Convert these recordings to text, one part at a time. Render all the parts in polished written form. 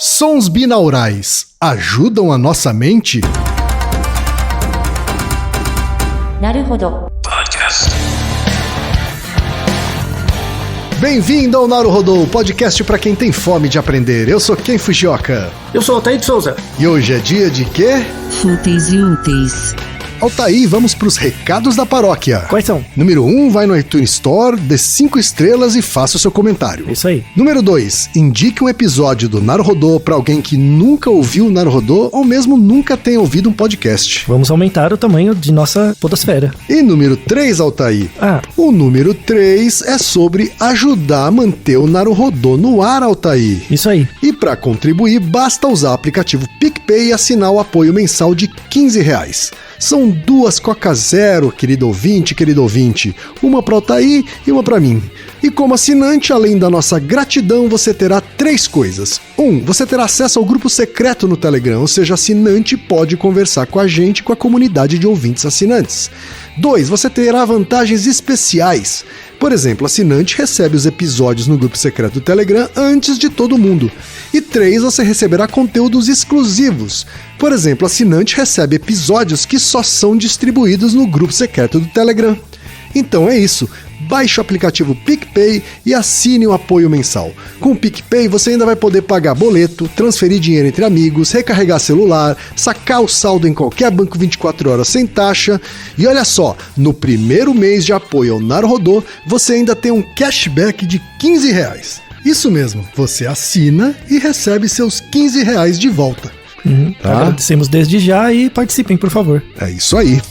Sons binaurais ajudam a nossa mente? Naruhodo. Bem-vindo ao Naruhodo, podcast para quem tem fome de aprender. Eu sou Ken Fujioka. Eu sou Altair de Souza. E hoje é dia de quê? Fúteis e úteis. Altair, vamos para os recados da paróquia. Quais são? Número 1, vai no iTunes Store, dê 5 estrelas e faça o seu comentário. Isso aí. Número 2, indique um episódio do Naruhodo para alguém que nunca ouviu o Naruhodo ou mesmo nunca tenha ouvido um podcast. Vamos aumentar o tamanho de nossa podosfera. E número 3, Altair. O número 3 é sobre ajudar a manter o Naruhodo no ar, Altair. Isso aí. E para contribuir, basta usar o aplicativo PicPay e assinar o apoio mensal de R$15. São 2 Coca Zero, querido ouvinte, uma para o Altair e uma para mim. E como assinante, além da nossa gratidão, você terá 3 coisas. 1, você terá acesso ao grupo secreto no Telegram, ou seja, assinante pode conversar com a gente e com a comunidade de ouvintes assinantes. 2, você terá vantagens especiais. Por exemplo, assinante recebe os episódios no grupo secreto do Telegram antes de todo mundo. E 3, você receberá conteúdos exclusivos. Por exemplo, assinante recebe episódios que só são distribuídos no grupo secreto do Telegram. Então é isso. Baixe o aplicativo PicPay e assine o apoio mensal. Com o PicPay você ainda vai poder pagar boleto, transferir dinheiro entre amigos, recarregar celular, sacar o saldo em qualquer banco 24 horas sem taxa. E olha só, no primeiro mês de apoio ao Naruhodo, você ainda tem um cashback de R$15. Isso mesmo, você assina e recebe seus R$15 de volta. Tá? Agradecemos desde já e participem, por favor. É isso aí.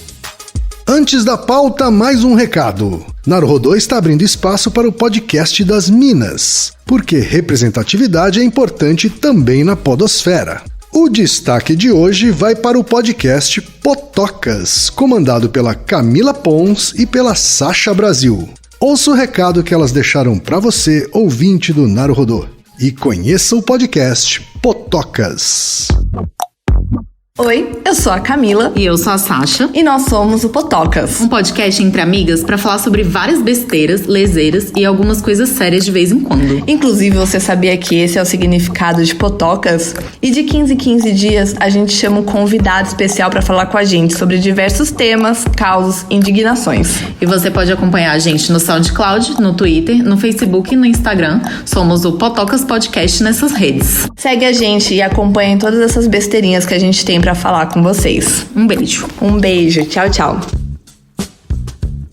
Antes da pauta, mais um recado. Naruhodo está abrindo espaço para o podcast das Minas, porque representatividade é importante também na podosfera. O destaque de hoje vai para o podcast Potocas, comandado pela Camila Pons e pela Sasha Brasil. Ouça o recado que elas deixaram para você, ouvinte do Naruhodo, e conheça o podcast Potocas. Oi, eu sou a Camila. E eu sou a Sasha. E nós somos o Potocas. Um podcast entre amigas pra falar sobre várias besteiras, leseiras e algumas coisas sérias de vez em quando. Inclusive, você sabia que esse é o significado de Potocas? E de 15 em 15 dias, a gente chama um convidado especial pra falar com a gente sobre diversos temas, causos, indignações. E você pode acompanhar a gente no SoundCloud, no Twitter, no Facebook e no Instagram. Somos o Potocas Podcast nessas redes. Segue a gente e acompanhe todas essas besteirinhas que a gente tem pra falar com vocês. Um beijo. Um beijo. Tchau, tchau.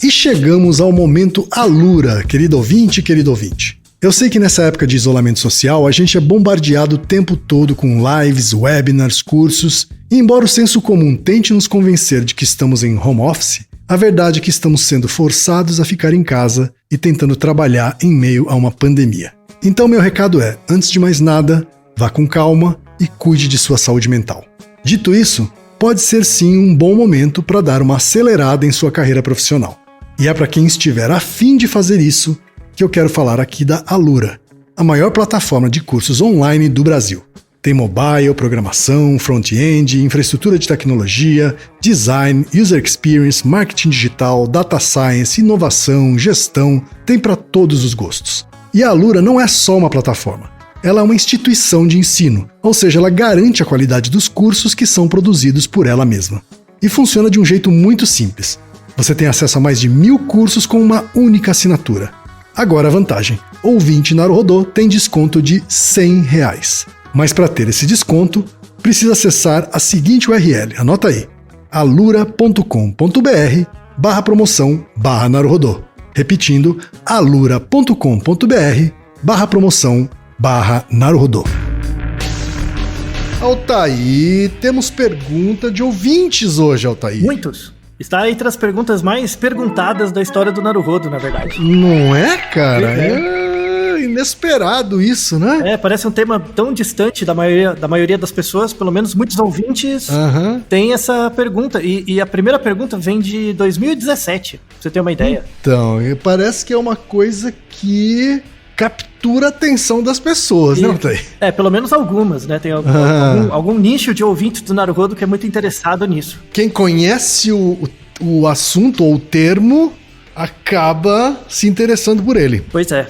E chegamos ao momento Alura, querido ouvinte. Eu sei que nessa época de isolamento social a gente é bombardeado o tempo todo com lives, webinars, cursos, e embora o senso comum tente nos convencer de que estamos em home office, a verdade é que estamos sendo forçados a ficar em casa e tentando trabalhar em meio a uma pandemia. Então meu recado é, antes de mais nada, vá com calma e cuide de sua saúde mental. Dito isso, pode ser sim um bom momento para dar uma acelerada em sua carreira profissional. E é para quem estiver a fim de fazer isso que eu quero falar aqui da Alura, a maior plataforma de cursos online do Brasil. Tem mobile, programação, front-end, infraestrutura de tecnologia, design, user experience, marketing digital, data science, inovação, gestão, tem para todos os gostos. E a Alura não é só uma plataforma. Ela é uma instituição de ensino, ou seja, ela garante a qualidade dos cursos que são produzidos por ela mesma. E funciona de um jeito muito simples. Você tem acesso a mais de 1000 cursos com uma única assinatura. Agora a vantagem, ouvinte Naruhodo tem desconto de R$100. Mas para ter esse desconto, precisa acessar a seguinte URL, anota aí, alura.com.br/promoção/Naruhodo. Repetindo, alura.com.br/promoção/Naruhodo. Altair, temos pergunta de ouvintes hoje, Altair. Muitos. Está entre as perguntas mais perguntadas da história do Naruhodo, na verdade. Não é, cara? É inesperado isso, né? Parece um tema tão distante da maioria das pessoas, pelo menos muitos ouvintes têm essa pergunta. E a primeira pergunta vem de 2017, pra você ter uma ideia. Então, parece que é uma coisa que captura a atenção das pessoas, né, Altair? Pelo menos algumas, né? Tem algum nicho de ouvintes do Naruhodo que é muito interessado nisso. Quem conhece o assunto ou o termo acaba se interessando por ele. Pois é.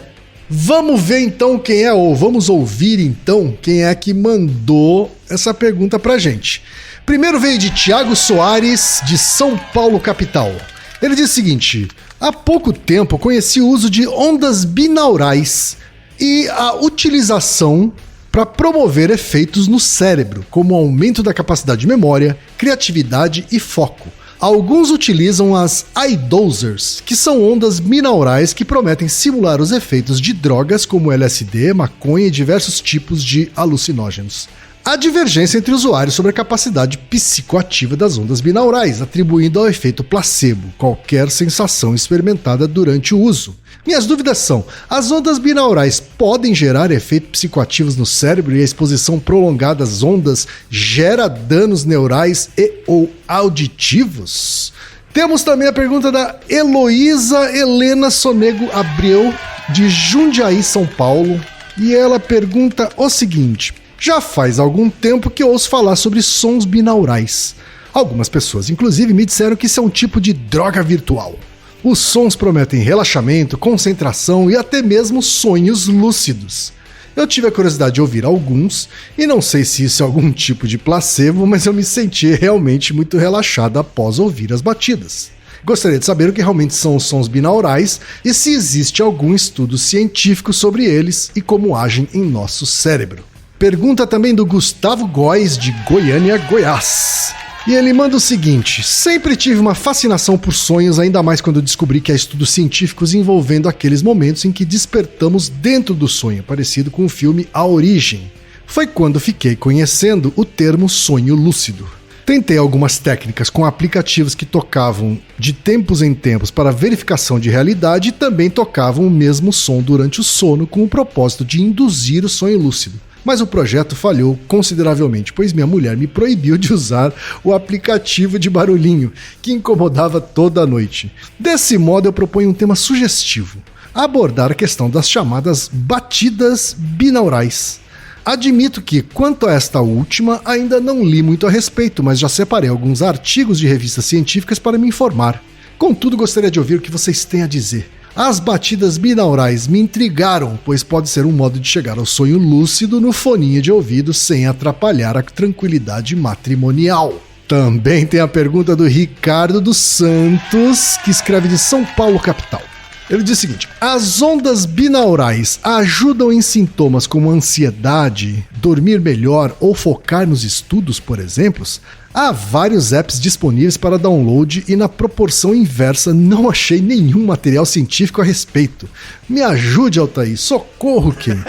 Vamos ver então quem é, ou vamos ouvir então quem é que mandou essa pergunta pra gente. Primeiro veio de Thiago Soares, de São Paulo, capital. Ele diz o seguinte: há pouco tempo conheci o uso de ondas binaurais e a utilização para promover efeitos no cérebro, como aumento da capacidade de memória, criatividade e foco. Alguns utilizam as iDosers, que são ondas binaurais que prometem simular os efeitos de drogas como LSD, maconha e diversos tipos de alucinógenos. Há divergência entre usuários sobre a capacidade psicoativa das ondas binaurais, atribuindo ao efeito placebo qualquer sensação experimentada durante o uso. Minhas dúvidas são: as ondas binaurais podem gerar efeitos psicoativos no cérebro e a exposição prolongada às ondas gera danos neurais e ou auditivos? Temos também a pergunta da Heloísa Helena Sonego Abreu, de Jundiaí, São Paulo, e ela pergunta o seguinte: já faz algum tempo que eu ouço falar sobre sons binaurais. Algumas pessoas, inclusive, me disseram que isso é um tipo de droga virtual. Os sons prometem relaxamento, concentração e até mesmo sonhos lúcidos. Eu tive a curiosidade de ouvir alguns, e não sei se isso é algum tipo de placebo, mas eu me senti realmente muito relaxado após ouvir as batidas. Gostaria de saber o que realmente são os sons binaurais e se existe algum estudo científico sobre eles e como agem em nosso cérebro. Pergunta também do Gustavo Góes, de Goiânia, Goiás. E ele manda o seguinte: sempre tive uma fascinação por sonhos, ainda mais quando descobri que há estudos científicos envolvendo aqueles momentos em que despertamos dentro do sonho, parecido com o filme A Origem. Foi quando fiquei conhecendo o termo sonho lúcido. Tentei algumas técnicas com aplicativos que tocavam de tempos em tempos para verificação de realidade e também tocavam o mesmo som durante o sono com o propósito de induzir o sonho lúcido. Mas o projeto falhou consideravelmente, pois minha mulher me proibiu de usar o aplicativo de barulhinho, que incomodava toda a noite. Desse modo, eu proponho um tema sugestivo: abordar a questão das chamadas batidas binaurais. Admito que, quanto a esta última, ainda não li muito a respeito, mas já separei alguns artigos de revistas científicas para me informar. Contudo, gostaria de ouvir o que vocês têm a dizer. As batidas binaurais me intrigaram, pois pode ser um modo de chegar ao sonho lúcido no foninho de ouvido sem atrapalhar a tranquilidade matrimonial. Também tem a pergunta do Ricardo dos Santos, que escreve de São Paulo, capital. Ele diz o seguinte: as ondas binaurais ajudam em sintomas como ansiedade, dormir melhor ou focar nos estudos, por exemplo? Há vários apps disponíveis para download e na proporção inversa não achei nenhum material científico a respeito. Me ajude, Altair, socorro, Kim.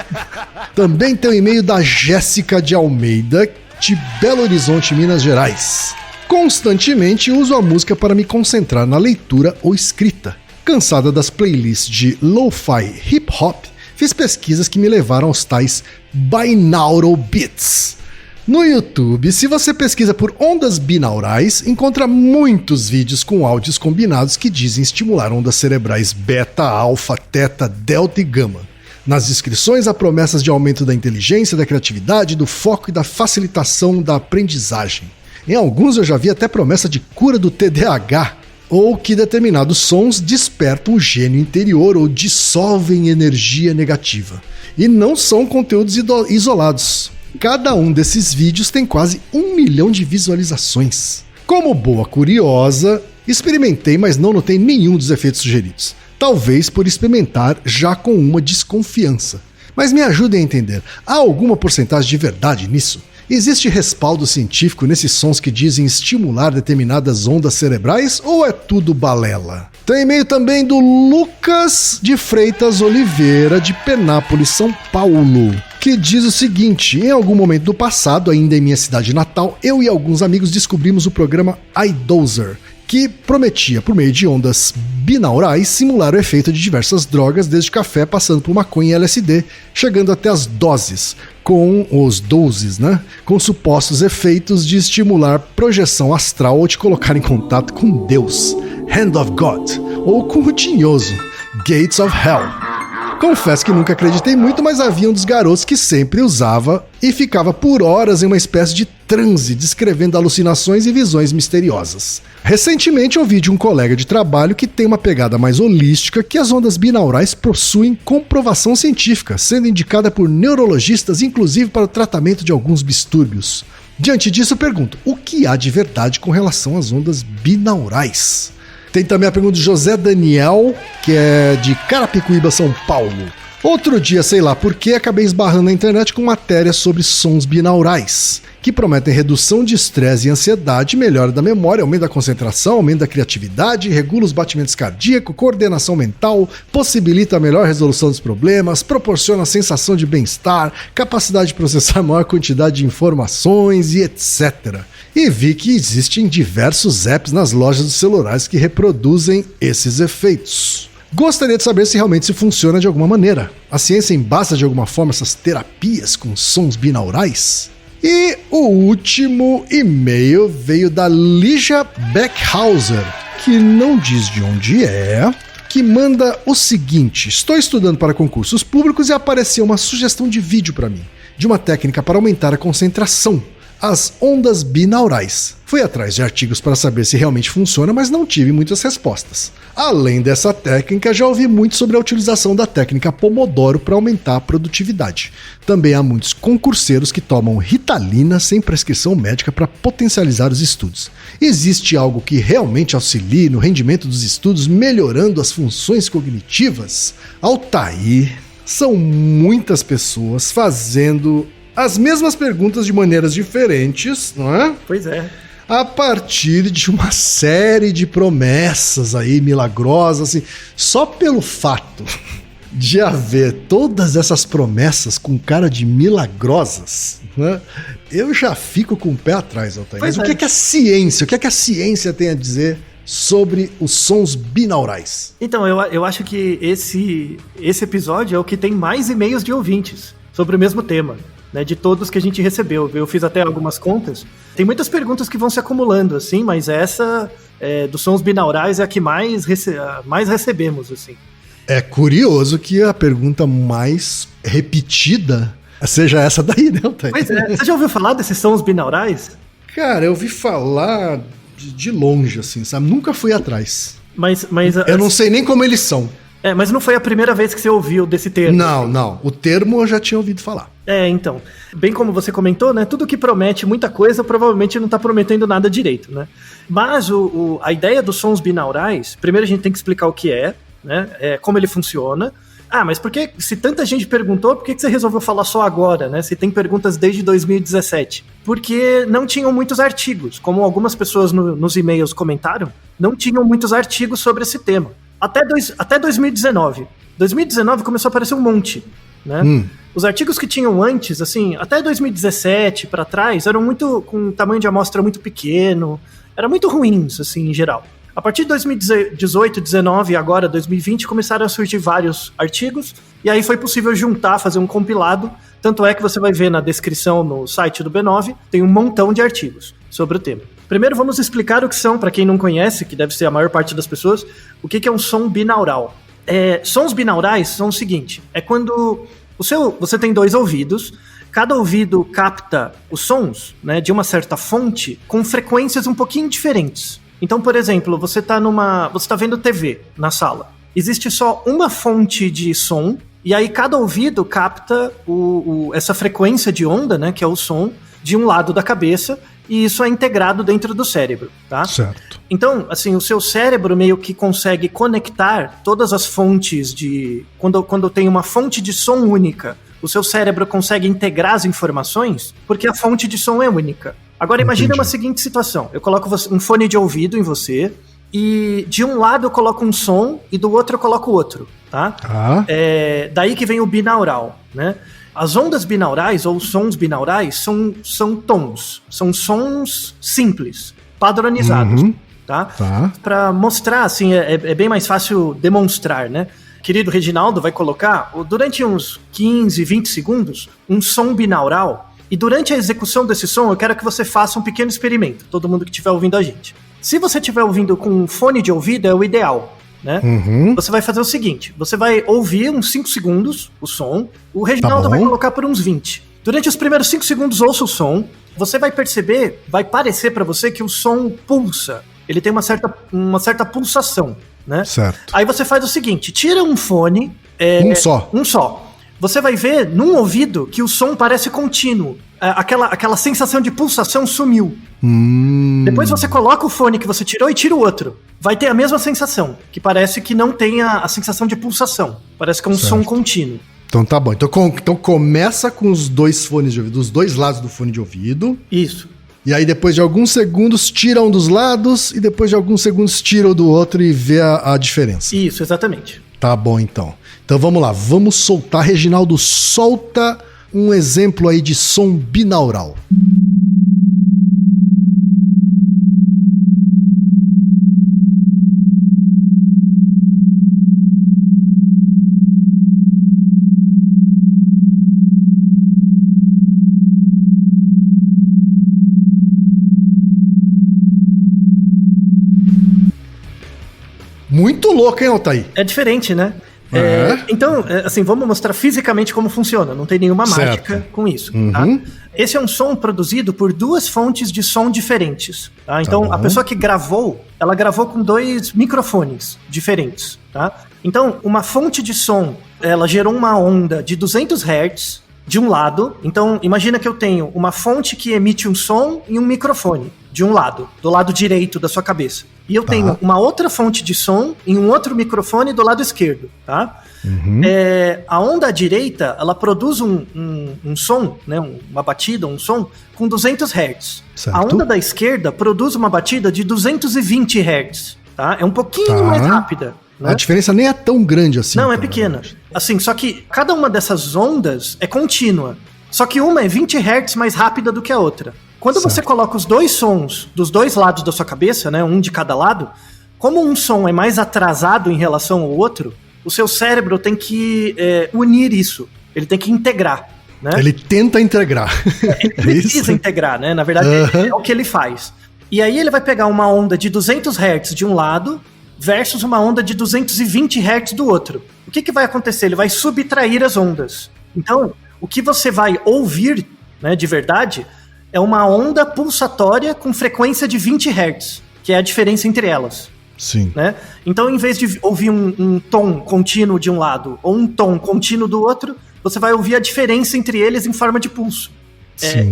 Também tem o e-mail da Jéssica de Almeida, de Belo Horizonte, Minas Gerais. Constantemente uso a música para me concentrar na leitura ou escrita. Cansada das playlists de lo-fi hip-hop, fiz pesquisas que me levaram aos tais binaural beats. No YouTube, se você pesquisa por ondas binaurais, encontra muitos vídeos com áudios combinados que dizem estimular ondas cerebrais beta, alfa, teta, delta e gama. Nas descrições há promessas de aumento da inteligência, da criatividade, do foco e da facilitação da aprendizagem. Em alguns eu já vi até promessa de cura do TDAH, ou que determinados sons despertam o gênio interior ou dissolvem energia negativa. E não são conteúdos isolados. Cada um desses vídeos tem quase 1 milhão de visualizações. Como boa curiosa, experimentei, mas não notei nenhum dos efeitos sugeridos. Talvez por experimentar já com uma desconfiança. Mas me ajudem a entender, há alguma porcentagem de verdade nisso? Existe respaldo científico nesses sons que dizem estimular determinadas ondas cerebrais ou é tudo balela? Tem e-mail também do Lucas de Freitas Oliveira, de Penápolis, São Paulo, que diz o seguinte: em algum momento do passado, ainda em minha cidade natal, eu e alguns amigos descobrimos o programa iDoser, que prometia, por meio de ondas binaurais, simular o efeito de diversas drogas, desde café, passando por maconha e LSD, chegando até as doses, com supostos efeitos de estimular projeção astral ou te colocar em contato com Deus, Hand of God, ou com o tinhoso, Gates of Hell. Confesso que nunca acreditei muito, mas havia um dos garotos que sempre usava e ficava por horas em uma espécie de transe, descrevendo alucinações e visões misteriosas. Recentemente ouvi de um colega de trabalho que tem uma pegada mais holística que as ondas binaurais possuem comprovação científica, sendo indicada por neurologistas, inclusive para o tratamento de alguns distúrbios. Diante disso, eu pergunto, o que há de verdade com relação às ondas binaurais? Tem também a pergunta de José Daniel, que é de Carapicuíba, São Paulo. Outro dia, sei lá por que, acabei esbarrando na internet com matérias sobre sons binaurais, que prometem redução de estresse e ansiedade, melhora da memória, aumento da concentração, aumento da criatividade, regula os batimentos cardíacos, coordenação mental, possibilita a melhor resolução dos problemas, proporciona a sensação de bem-estar, capacidade de processar maior quantidade de informações e etc. E vi que existem diversos apps nas lojas dos celulares que reproduzem esses efeitos. Gostaria de saber se realmente isso funciona de alguma maneira. A ciência embasa de alguma forma essas terapias com sons binaurais? E o último e-mail veio da Lígia Beckhauser, que não diz de onde é, que manda o seguinte: estou estudando para concursos públicos e apareceu uma sugestão de vídeo para mim, de uma técnica para aumentar a concentração. As ondas binaurais. Fui atrás de artigos para saber se realmente funciona, mas não tive muitas respostas. Além dessa técnica, já ouvi muito sobre a utilização da técnica Pomodoro para aumentar a produtividade. Também há muitos concurseiros que tomam Ritalina sem prescrição médica para potencializar os estudos. Existe algo que realmente auxilie no rendimento dos estudos, melhorando as funções cognitivas? Altair, são muitas pessoas fazendo as mesmas perguntas de maneiras diferentes, não é? Pois é. A partir de uma série de promessas aí milagrosas, assim, só pelo fato de haver todas essas promessas com cara de milagrosas, né? Eu já fico com o pé atrás, Altair. Mas o que é que a ciência tem a dizer sobre os sons binaurais? Então, eu acho que esse episódio é o que tem mais e-mails de ouvintes sobre o mesmo tema. Né, de todos que a gente recebeu. Eu fiz até algumas contas. Tem muitas perguntas que vão se acumulando, assim, mas essa dos sons binaurais é a que mais recebemos, assim. É curioso que a pergunta mais repetida seja essa daí, né, Altair? Pois é. Você já ouviu falar desses sons binaurais? Cara, eu ouvi falar de longe, assim, sabe? Nunca fui atrás. Mas eu não sei nem como eles são. Mas não foi a primeira vez que você ouviu desse termo. Não. O termo eu já tinha ouvido falar. Então. Bem como você comentou, né? Tudo que promete muita coisa, provavelmente não está prometendo nada direito, né? Mas a ideia dos sons binaurais, primeiro a gente tem que explicar o que é, né? Como ele funciona. Mas por que, se tanta gente perguntou, por que você resolveu falar só agora, né? Se tem perguntas desde 2017? Porque não tinham muitos artigos. Como algumas pessoas nos e-mails comentaram, não tinham muitos artigos sobre esse tema. Até 2019. 2019 começou a aparecer um monte, né? Os artigos que tinham antes, assim, até 2017 para trás, eram muito com um tamanho de amostra muito pequeno, eram muito ruins, assim, em geral. A partir de 2018, 2019 e agora 2020 começaram a surgir vários artigos, e aí foi possível juntar, fazer um compilado. Tanto é que você vai ver na descrição no site do B9, tem um montão de artigos sobre o tema. Primeiro vamos explicar o que são, para quem não conhece, que deve ser a maior parte das pessoas, o que é um som binaural. Sons binaurais são o seguinte, é quando você tem dois ouvidos, cada ouvido capta os sons, né, de uma certa fonte com frequências um pouquinho diferentes. Então, por exemplo, você tá vendo TV na sala. Existe só uma fonte de som, e aí cada ouvido capta essa frequência de onda, né, que é o som, de um lado da cabeça, e isso é integrado dentro do cérebro, tá? Certo. Então, assim, o seu cérebro meio que consegue conectar todas as fontes de... Quando tem uma fonte de som única, o seu cérebro consegue integrar as informações porque a fonte de som é única. Agora, imagine uma seguinte situação. Eu coloco um fone de ouvido em você e de um lado eu coloco um som e do outro eu coloco outro, tá? Daí que vem o binaural, né? As ondas binaurais ou sons binaurais são tons, são sons simples, padronizados, tá? Para mostrar, assim, é bem mais fácil demonstrar, né? Querido Reginaldo vai colocar, durante uns 15, 20 segundos, um som binaural, e durante a execução desse som eu quero que você faça um pequeno experimento, todo mundo que estiver ouvindo a gente. Se você estiver ouvindo com um fone de ouvido é o ideal, né? Você vai fazer o seguinte, você vai ouvir uns 5 segundos o som, o Reginaldo vai colocar por uns 20. Durante os primeiros 5 segundos, ouça o som, você vai perceber, vai parecer pra você que o som pulsa, ele tem uma certa pulsação, né? Certo. Aí você faz o seguinte, tira um fone... Um só. Você vai ver num ouvido que o som parece contínuo. Aquela sensação de pulsação sumiu. Depois você coloca o fone que você tirou e tira o outro. Vai ter a mesma sensação, que parece que não tem a sensação de pulsação. Parece que é um som contínuo. Então tá bom. Então começa com os 2 fones de ouvido, dos 2 lados do fone de ouvido. Isso. E aí depois de alguns segundos tira um dos lados e depois de alguns segundos tira o do outro e vê a diferença. Isso, exatamente. Tá bom então. Então vamos lá, vamos soltar. Reginaldo, solta um exemplo aí de som binaural. Muito louco, hein, Altair? É diferente, né? Então, assim, vamos mostrar fisicamente como funciona. Não tem nenhuma mágica com isso. Tá? Esse é um som produzido por 2 fontes de som diferentes. Tá? Então, a pessoa que gravou, ela gravou com 2 microfones diferentes. Tá? Então, uma fonte de som, ela gerou uma onda de 200 Hz de um lado. Então, imagina que eu tenho uma fonte que emite um som e um microfone de um lado, do lado direito da sua cabeça. E eu tenho uma outra fonte de som e um outro microfone do lado esquerdo, tá? A onda à direita, ela produz um som, né, uma batida, um som, com 200 Hz. Certo. A onda da esquerda produz uma batida de 220 Hz, tá? É um pouquinho mais rápida. Né? A diferença nem é tão grande assim. Não, é pequena. Assim, só que cada uma dessas ondas é contínua. Só que uma é 20 Hz mais rápida do que a outra. Quando você coloca os 2 sons dos 2 lados da sua cabeça, né, um de cada lado, como um som é mais atrasado em relação ao outro, o seu cérebro tem que unir isso. Ele tem que integrar. Né? Ele tenta integrar. Ele precisa integrar, né? Na verdade, é o que ele faz. E aí ele vai pegar uma onda de 200 Hz de um lado versus uma onda de 220 Hz do outro. O que vai acontecer? Ele vai subtrair as ondas. Então, o que você vai ouvir, né, de verdade, é uma onda pulsatória com frequência de 20 Hz, que é a diferença entre elas. Sim. Né? Então, em vez de ouvir um tom contínuo de um lado ou um tom contínuo do outro, você vai ouvir a diferença entre eles em forma de pulso.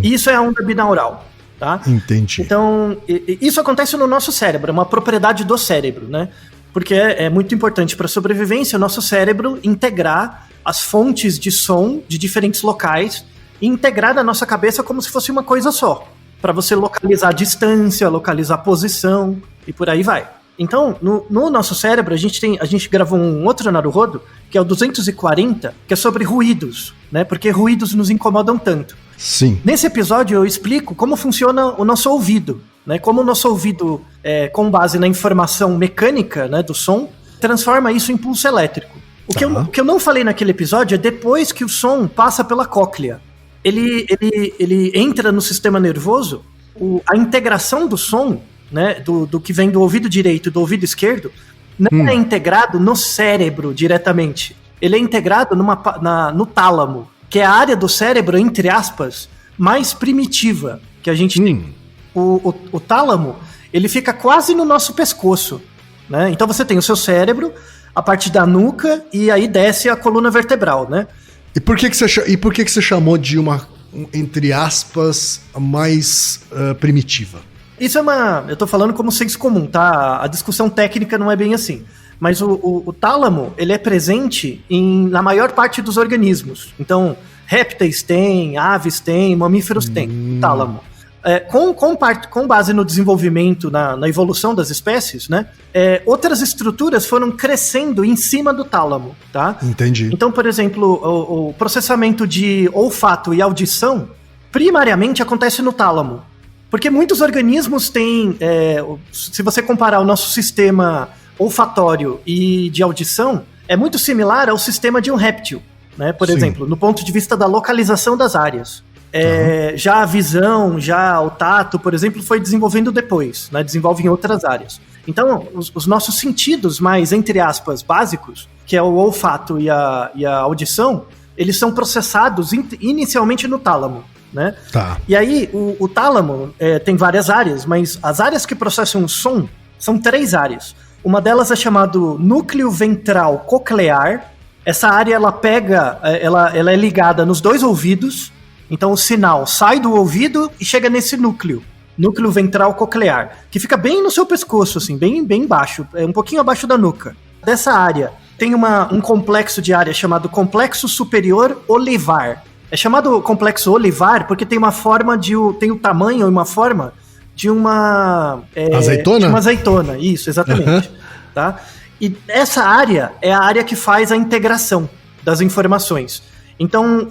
Isso é a onda binaural. Tá? Entendi. Então, isso acontece no nosso cérebro, é uma propriedade do cérebro, né? Porque é muito importante para a sobrevivência o nosso cérebro integrar as fontes de som de diferentes locais e integrar na nossa cabeça como se fosse uma coisa só, para você localizar a distância, localizar a posição e por aí vai. Então, no nosso cérebro, a gente gravou um outro Naruhodo, que é o 240, que é sobre ruídos, né? Porque ruídos nos incomodam tanto. Sim. Nesse episódio eu explico como funciona o nosso ouvido, né? Como o nosso ouvido, com base na informação mecânica, né, do som, transforma isso em pulso elétrico. O que eu não falei naquele episódio é depois que o som passa pela cóclea. Ele entra no sistema nervoso, a integração do som, né, do que vem do ouvido direito e do ouvido esquerdo, não é integrado no cérebro diretamente. Ele é integrado no tálamo, que é a área do cérebro, entre aspas, mais primitiva que a gente tem. O tálamo, ele fica quase no nosso pescoço, né? Então você tem o seu cérebro, a parte da nuca, e aí desce a coluna vertebral, né? E por que você chamou de uma, entre aspas, mais primitiva? Isso eu tô falando como senso comum, tá? A discussão técnica não é bem assim. Mas o tálamo, ele é presente na maior parte dos organismos. Então, répteis têm, aves têm, mamíferos têm, o tálamo. Com base no desenvolvimento, na evolução das espécies, né? Outras estruturas foram crescendo em cima do tálamo, tá? Entendi. Então, por exemplo, o processamento de olfato e audição, primariamente acontece no tálamo. Porque muitos organismos têm, se você comparar o nosso sistema olfatório e de audição, é muito similar ao sistema de um réptil, né? Por exemplo, no ponto de vista da localização das áreas. Já a visão, já o tato, por exemplo, foi desenvolvendo depois, né? Desenvolve em outras áreas. Então, os nossos sentidos mais, entre aspas, básicos, que é o olfato e a audição, eles são processados inicialmente no tálamo, né? Tá. E aí, o tálamo tem várias áreas, mas as áreas que processam o som são 3 áreas. Uma delas é chamado núcleo ventral coclear. Essa área, ela é ligada nos 2 ouvidos, então o sinal sai do ouvido e chega nesse núcleo ventral coclear, que fica bem no seu pescoço, assim, bem baixo, um pouquinho abaixo da nuca. Dessa área, tem um complexo de área chamado complexo superior olivar. É chamado complexo olivar porque tem tem o tamanho e uma forma de uma... azeitona? De uma azeitona, isso, exatamente. Tá? E essa área é a área que faz a integração das informações. Então,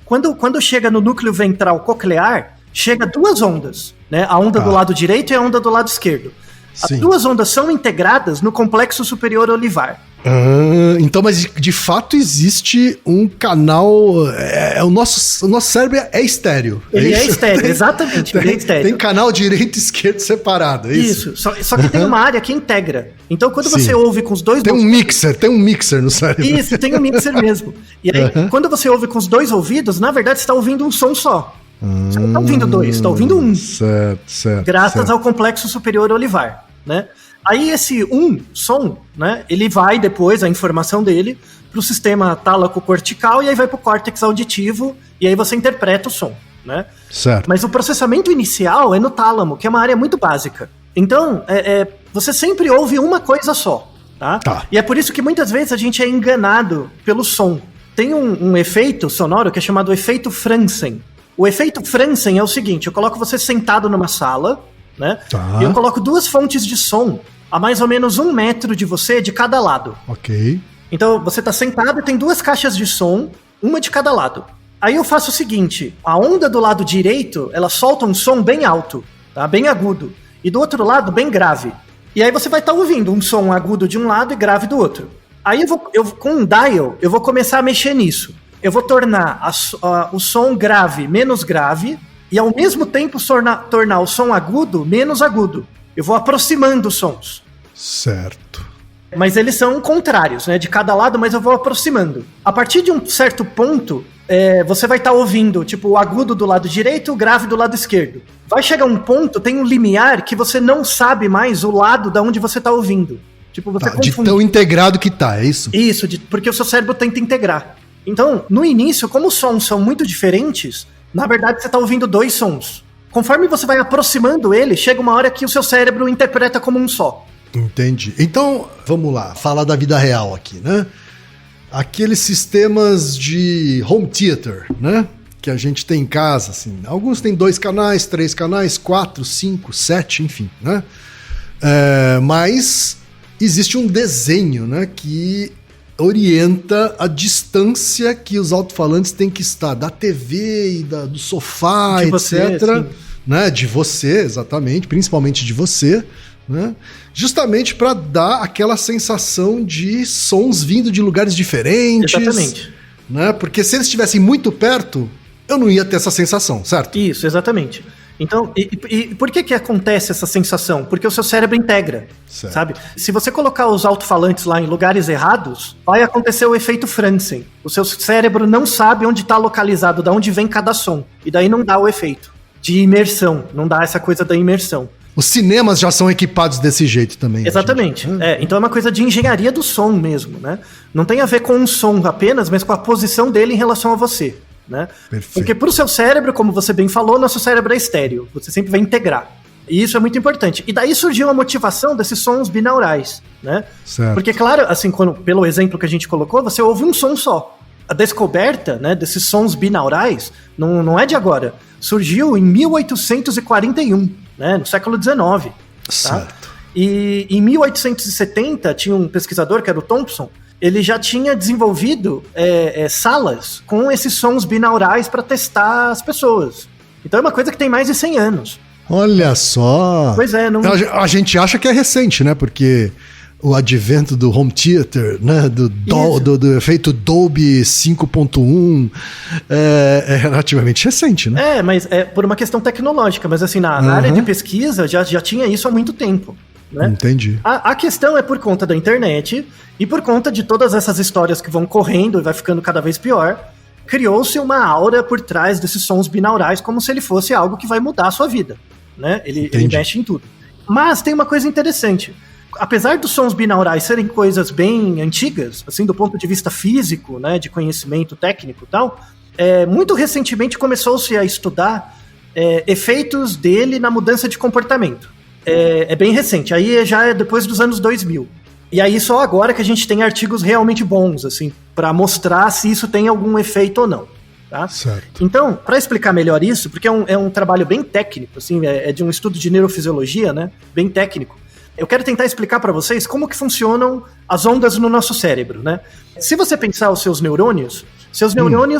quando chega no núcleo ventral coclear, chega 2 ondas, né? A onda do lado direito e a onda do lado esquerdo. Sim. As 2 ondas são integradas no complexo superior olivar. Então, mas de fato existe um canal. O nosso cérebro é estéreo. Ele é estéreo, exatamente. Ele é estéreo. Tem canal direito e esquerdo separado, é isso? Só que tem uma área que integra. Então, quando você ouve com os 2... Tem um mixer no cérebro. Isso, tem um mixer mesmo. E aí, quando você ouve com os 2 ouvidos, na verdade, você está ouvindo um som só. Você não está ouvindo 2, você está ouvindo 1. Certo. Graças ao complexo superior olivar, né? Aí esse som, né, ele vai depois, a informação dele, pro sistema tálaco-cortical e aí vai pro córtex auditivo e aí você interpreta o som, né? Certo. Mas o processamento inicial é no tálamo, que é uma área muito básica. Então, você sempre ouve uma coisa só, tá? E é por isso que muitas vezes a gente é enganado pelo som. Tem um efeito sonoro que é chamado efeito Franzen. O efeito Franzen é o seguinte, eu coloco você sentado numa sala, né? E eu coloco 2 fontes de som a mais ou menos 1 metro de você, de cada lado. Ok. Então, você tá sentado e tem 2 caixas de som, uma de cada lado. Aí eu faço o seguinte, a onda do lado direito, ela solta um som bem alto, tá? Bem agudo. E do outro lado, bem grave. E aí você vai estar ouvindo um som agudo de um lado e grave do outro. Aí com um dial, eu vou começar a mexer nisso. Eu vou tornar o som grave menos grave e ao mesmo tempo tornar o som agudo menos agudo. Eu vou aproximando os sons. Certo. Mas eles são contrários, né? De cada lado, mas eu vou aproximando. A partir de um certo ponto, você vai estar ouvindo, tipo, o agudo do lado direito, o grave do lado esquerdo. Vai chegar um ponto, tem um limiar que você não sabe mais o lado da onde você está ouvindo. Tipo, você confunde. De tão integrado que tá, é isso? Isso, porque o seu cérebro tenta integrar. Então, no início, como os sons são muito diferentes, na verdade você está ouvindo 2 sons. Conforme você vai aproximando ele, chega uma hora que o seu cérebro interpreta como um só. Entendi. Então, vamos lá, falar da vida real aqui, né? Aqueles sistemas de home theater, né? Que a gente tem em casa, assim. Alguns têm 2 canais, 3 canais, 4, 5, 7, enfim, né? Mas existe um desenho, né? Que orienta a distância que os alto-falantes têm que estar da TV e do sofá, de etc. você, né? De você, exatamente, principalmente de você, né? Justamente para dar aquela sensação de sons vindo de lugares diferentes. Exatamente. Né? Porque se eles estivessem muito perto, eu não ia ter essa sensação, certo? Isso, exatamente. Então, e por que acontece essa sensação? Porque o seu cérebro integra, certo. Sabe? Se você colocar os alto-falantes lá em lugares errados, vai acontecer o efeito Franzen. O seu cérebro não sabe onde está localizado, de onde vem cada som. E daí não dá o efeito de imersão, não dá essa coisa da imersão. Os cinemas já são equipados desse jeito também. Exatamente. Então é uma coisa de engenharia do som mesmo, né? Não tem a ver com um som apenas, mas com a posição dele em relação a você. Né? Porque para o seu cérebro, como você bem falou, nosso cérebro é estéreo, você sempre vai integrar. E isso é muito importante. E daí surgiu a motivação desses sons binaurais, né? Certo. Porque, claro, assim, pelo exemplo que a gente colocou, você ouve um som só. A descoberta, né, desses sons binaurais não é de agora. Surgiu em 1841, né, no século XIX. Certo. Tá? E em 1870 tinha um pesquisador, que era o Thompson. Ele já tinha desenvolvido salas com esses sons binaurais para testar as pessoas. Então é uma coisa que tem mais de 100 anos. Olha só! Pois é. A gente acha que é recente, né? Porque o advento do home theater, né? Do efeito Dolby 5.1 é relativamente recente, né? Mas é por uma questão tecnológica. Mas assim, na área de pesquisa já tinha isso há muito tempo. né? Entendi. A questão é por conta da internet e por conta de todas essas histórias que vão correndo e vai ficando cada vez pior, criou-se uma aura por trás desses sons binaurais como se ele fosse algo que vai mudar a sua vida, né? Ele mexe em tudo. Mas tem uma coisa interessante. Apesar dos sons binaurais serem coisas bem antigas, assim, do ponto de vista físico, né, de conhecimento técnico e tal, muito recentemente começou-se a estudar efeitos dele na mudança de comportamento. É bem recente, aí já é depois dos anos 2000. E aí só agora que a gente tem artigos realmente bons, assim, para mostrar se isso tem algum efeito ou não. Tá? Certo. Então, para explicar melhor isso, porque é um trabalho bem técnico, assim, é de um estudo de neurofisiologia, né, bem técnico, eu quero tentar explicar para vocês como que funcionam as ondas no nosso cérebro, né? Se você pensar os seus neurônios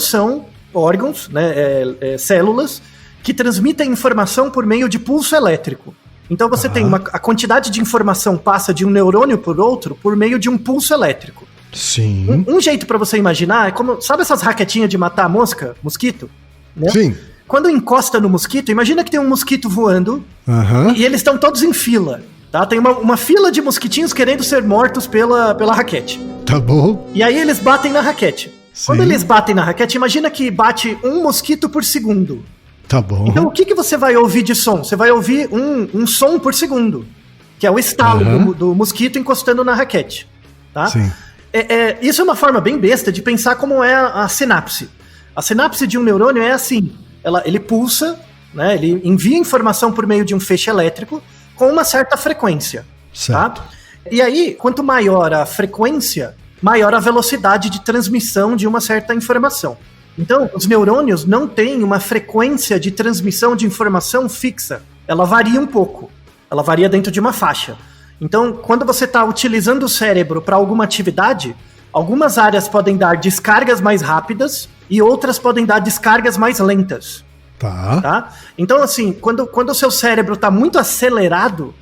são órgãos, né, células, que transmitem informação por meio de pulso elétrico. Então você tem a quantidade de informação passa de um neurônio por outro por meio de um pulso elétrico. Sim. Um jeito para você imaginar é como, sabe essas raquetinhas de matar mosquito? Né? Sim. Quando encosta no mosquito, imagina que tem um mosquito voando e eles estão todos em fila. Tá? Tem uma fila de mosquitinhos querendo ser mortos pela raquete. Tá bom. E aí eles batem na raquete. Sim. Quando eles batem na raquete, imagina que bate um mosquito por segundo. Tá bom. Então o que você vai ouvir de som? Você vai ouvir um som por segundo, que é o estalo do mosquito encostando na raquete. Tá? Sim. Isso é uma forma bem besta de pensar como é a sinapse. A sinapse de um neurônio é assim, ele pulsa, né, ele envia informação por meio de um feixe elétrico com uma certa frequência. Certo. Tá? E aí, quanto maior a frequência, maior a velocidade de transmissão de uma certa informação. Então, os neurônios não têm uma frequência de transmissão de informação fixa. Ela varia um pouco. Ela varia dentro de uma faixa. Então, quando você está utilizando o cérebro para alguma atividade, algumas áreas podem dar descargas mais rápidas e outras podem dar descargas mais lentas. Tá? Então, assim, quando o seu cérebro está muito acelerado,